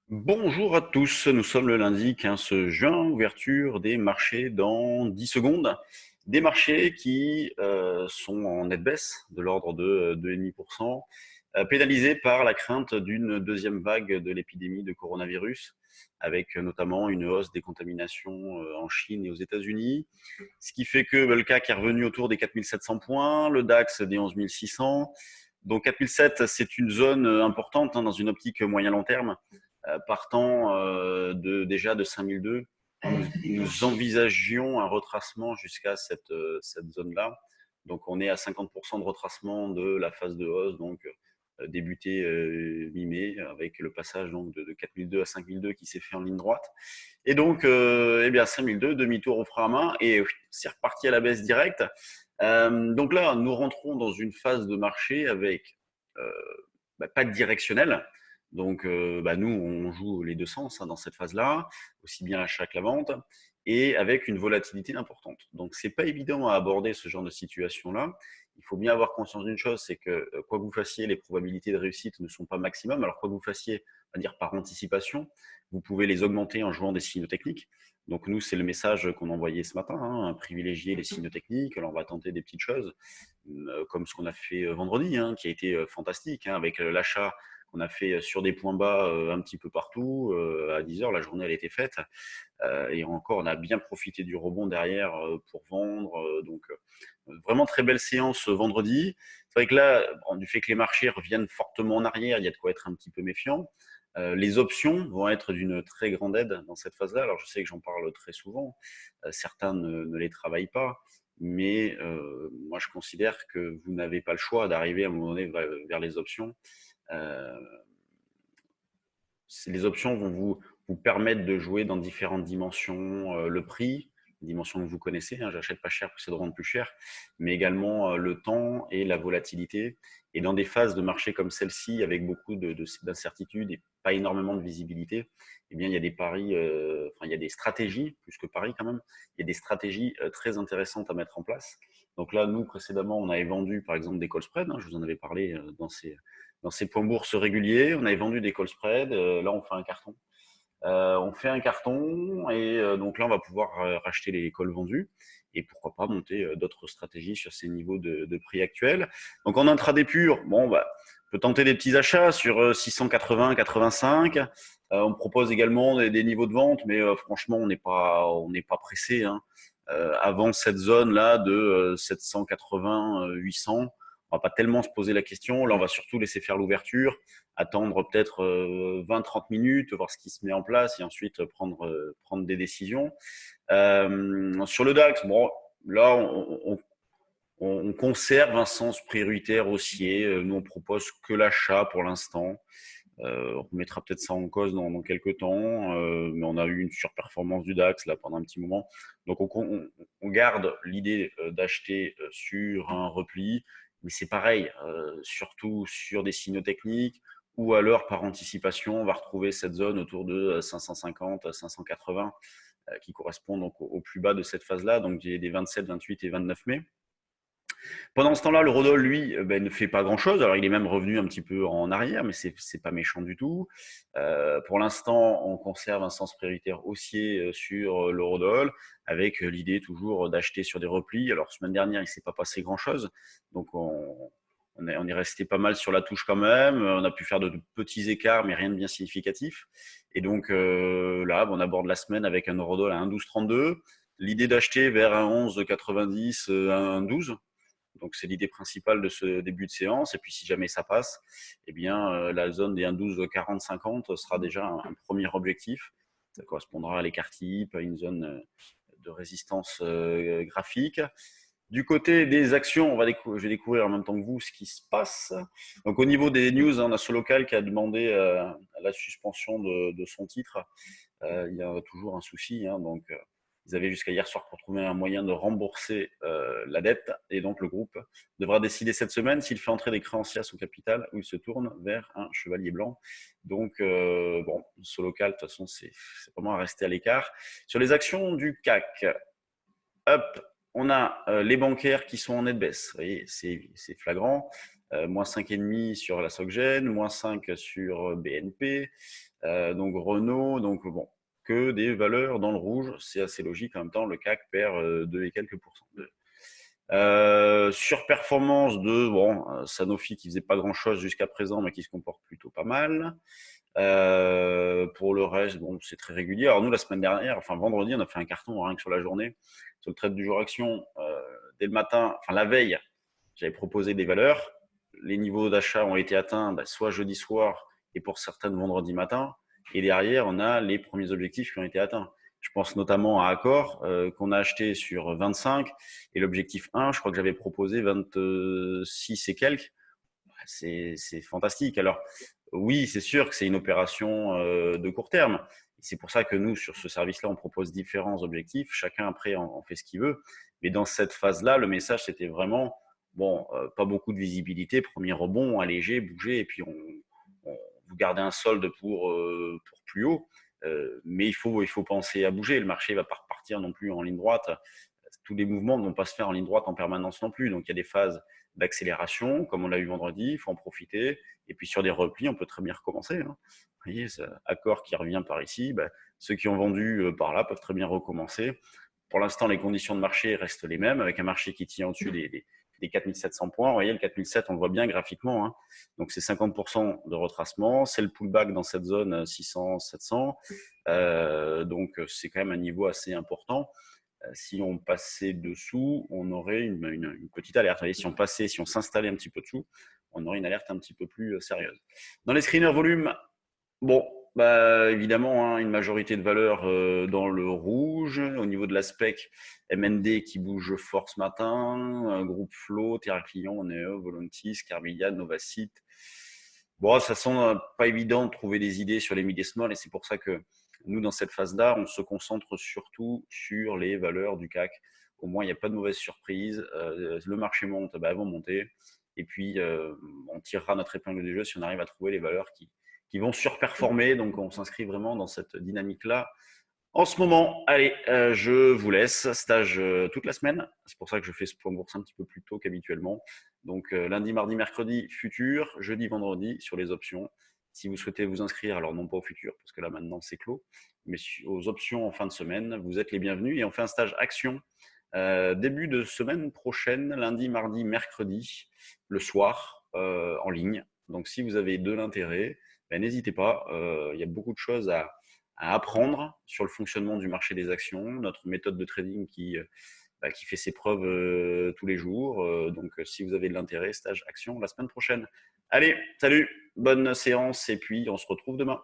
Bonjour à tous, nous sommes le lundi 15 juin, ouverture des marchés dans 10 secondes. Des marchés qui sont en nette baisse de l'ordre de 2,5%, pénalisés par la crainte d'une deuxième vague de l'épidémie de coronavirus, avec notamment une hausse des contaminations en Chine et aux États-Unis, ce qui fait que le CAC est revenu autour des 4700 points, le DAX des 11 600. Donc 4007, c'est une zone importante dans une optique moyen-long terme, partant déjà de 5002. Nous envisagions un retracement jusqu'à cette zone-là. Donc on est à 50% de retracement de la phase de hausse, donc débuté mi-mai, avec le passage donc de 4002 à 5002 qui s'est fait en ligne droite. Et donc, eh bien 5002, demi-tour au frein à main, et c'est reparti à la baisse directe. Donc là, nous rentrons dans une phase de marché avec euh, pas de directionnel. Donc, nous, on joue les deux sens dans cette phase-là, aussi bien l'achat que la vente, et avec une volatilité importante. Donc, c'est pas évident à aborder ce genre de situation-là. Il faut bien avoir conscience d'une chose, c'est que quoi que vous fassiez, les probabilités de réussite ne sont pas maximum. Alors, quoi que vous fassiez, on va dire par anticipation, vous pouvez les augmenter en jouant des signaux techniques. Donc nous, c'est le message qu'on envoyait ce matin, privilégier les signaux techniques. Alors on va tenter des petites choses, comme ce qu'on a fait vendredi, qui a été fantastique, avec l'achat qu'on a fait sur des points bas un petit peu partout. À 10 heures, la journée, elle était faite. Et encore, on a bien profité du rebond derrière pour vendre. Vraiment très belle séance vendredi. C'est vrai que là, du fait que les marchés reviennent fortement en arrière, il y a de quoi être un petit peu méfiant. Les options vont être d'une très grande aide dans cette phase-là. Alors, je sais que j'en parle très souvent. Certains ne les travaillent pas. Mais moi, je considère que vous n'avez pas le choix d'arriver à un moment donné vers les options. Euh, les options vont vous permettre de jouer dans différentes dimensions. Le prix, dimension que vous connaissez, j'achète pas cher pour essayer de rendre plus cher, mais également le temps et la volatilité. Et dans des phases de marché comme celle-ci, avec beaucoup d'incertitudes et pas énormément de visibilité, eh bien, il y a des paris, il y a des stratégies, plus que paris quand même, il y a des stratégies très intéressantes à mettre en place. Donc là, nous, précédemment, on avait vendu, par exemple, des call spreads. Je vous en avais parlé dans ces points bourse réguliers. On avait vendu des call spreads. Là, on fait un carton. On fait un carton et donc là, on va pouvoir racheter les calls vendus et pourquoi pas monter d'autres stratégies sur ces niveaux de prix actuels. Donc en intraday pur, bon, on peut tenter des petits achats sur 680, 85. On propose également des niveaux de vente, mais franchement, on n'est pas pressé. Avant cette zone-là de 780, 800, on va pas tellement se poser la question. Là, on va surtout laisser faire l'ouverture, attendre peut-être 20-30 minutes, voir ce qui se met en place et ensuite prendre des décisions. Sur le DAX, bon, là, on conserve un sens prioritaire haussier. Nous, on propose que l'achat pour l'instant. On remettra peut-être ça en cause dans quelques temps, mais on a eu une surperformance du DAX là pendant un petit moment. Donc on garde l'idée d'acheter sur un repli, mais c'est pareil, surtout sur des signaux techniques ou alors par anticipation, on va retrouver cette zone autour de 550, 580 qui correspond donc au plus bas de cette phase-là, donc des 27, 28 et 29 mai. Pendant ce temps-là, le Rodol, lui, ne fait pas grand-chose. Alors, il est même revenu un petit peu en arrière, mais c'est pas méchant du tout. Pour l'instant, on conserve un sens prioritaire haussier sur le Rodol, avec l'idée toujours d'acheter sur des replis. Alors, semaine dernière, il s'est pas passé grand-chose, donc on est resté pas mal sur la touche quand même. On a pu faire de petits écarts, mais rien de bien significatif. Et donc là, on aborde la semaine avec un Eurodol à 1,1232. L'idée d'acheter vers un 11,90, un 12. Donc c'est l'idée principale de ce début de séance. Et puis si jamais ça passe, eh bien la zone des 1,12, 40, 50 sera déjà un premier objectif. Ça correspondra à l'écart type, à une zone de résistance graphique. Du côté des actions, je vais découvrir en même temps que vous ce qui se passe. Donc au niveau des news, on a Solocal qui a demandé la suspension de son titre. Il y a toujours un souci, donc ils avaient jusqu'à hier soir pour trouver un moyen de rembourser la dette, et donc le groupe devra décider cette semaine s'il fait entrer des créanciers à son capital ou il se tourne vers un chevalier blanc. Donc bon, Solocal, de toute façon, c'est vraiment à rester à l'écart. Sur les actions du CAC, hop, on a les bancaires qui sont en nette baisse. Vous voyez, c'est flagrant. Moins 5,5 sur la SocGen, moins 5 sur BNP, Donc Renault, donc bon, que des valeurs dans le rouge, c'est assez logique. En même temps, le CAC perd 2 et quelques pourcents. Surperformance de Sanofi qui faisait pas grand-chose jusqu'à présent, mais qui se comporte plutôt pas mal. Pour le reste, bon, c'est très régulier. Alors nous, la semaine dernière, enfin vendredi, on a fait un carton rien que sur la journée. Sur le trade du jour action, dès le matin, enfin la veille, j'avais proposé des valeurs. Les niveaux d'achat ont été atteints soit jeudi soir et pour certaines vendredi matin. Et derrière, on a les premiers objectifs qui ont été atteints. Je pense notamment à Accor, qu'on a acheté sur 25. Et l'objectif 1, je crois que j'avais proposé 26 et quelques. C'est fantastique. Alors, oui, c'est sûr que c'est une opération de court terme. C'est pour ça que nous, sur ce service-là, on propose différents objectifs. Chacun, après, en fait ce qu'il veut. Mais dans cette phase-là, le message, c'était vraiment, pas beaucoup de visibilité. Premier rebond, allégé, bouger, et puis vous gardez un solde pour plus haut. Mais il faut penser à bouger. Le marché ne va pas repartir non plus en ligne droite. Tous les mouvements ne vont pas se faire en ligne droite en permanence non plus. Donc, il y a des phases d'accélération, comme on l'a eu vendredi, il faut en profiter. Et puis sur des replis, on peut très bien recommencer. Vous voyez, Accor qui revient par ici, ceux qui ont vendu par là peuvent très bien recommencer. Pour l'instant, les conditions de marché restent les mêmes, avec un marché qui tient au-dessus des 4700 points. Vous voyez, le 4007, on le voit bien graphiquement. Donc, c'est 50% de retracement. C'est le pullback dans cette zone 600-700. Donc, c'est quand même un niveau assez important. Si on passait dessous, on aurait une petite alerte. Vous voyez, si on s'installait un petit peu dessous, on aurait une alerte un petit peu plus sérieuse. Dans les screeners volume, évidemment, une majorité de valeurs dans le rouge. Au niveau de la spec, MND qui bouge fort ce matin, Groupe Flow, Terra Client, Neo, Voluntis, Carmignan, Novacite. Bon, ça semble pas évident de trouver des idées sur les mid et small, et c'est pour ça que nous, dans cette phase-là, on se concentre surtout sur les valeurs du CAC. Au moins, il n'y a pas de mauvaise surprise. Le marché monte, elles vont monter. Et puis, on tirera notre épingle du jeu si on arrive à trouver les valeurs qui vont surperformer. Donc, on s'inscrit vraiment dans cette dynamique-là. En ce moment, allez, je vous laisse. Stage toute la semaine. C'est pour ça que je fais ce point bourse un petit peu plus tôt qu'habituellement. Donc, lundi, mardi, mercredi, futur. Jeudi, vendredi, sur les options. Si vous souhaitez vous inscrire, alors non pas au futur, parce que là maintenant c'est clos, mais aux options en fin de semaine, vous êtes les bienvenus. Et on fait un stage action début de semaine prochaine, lundi, mardi, mercredi, le soir, en ligne. Donc si vous avez de l'intérêt, n'hésitez pas. Il y a beaucoup de choses à apprendre sur le fonctionnement du marché des actions, notre méthode de trading qui fait ses preuves tous les jours. Donc, si vous avez de l'intérêt, stage action la semaine prochaine. Allez, salut, bonne séance et puis on se retrouve demain.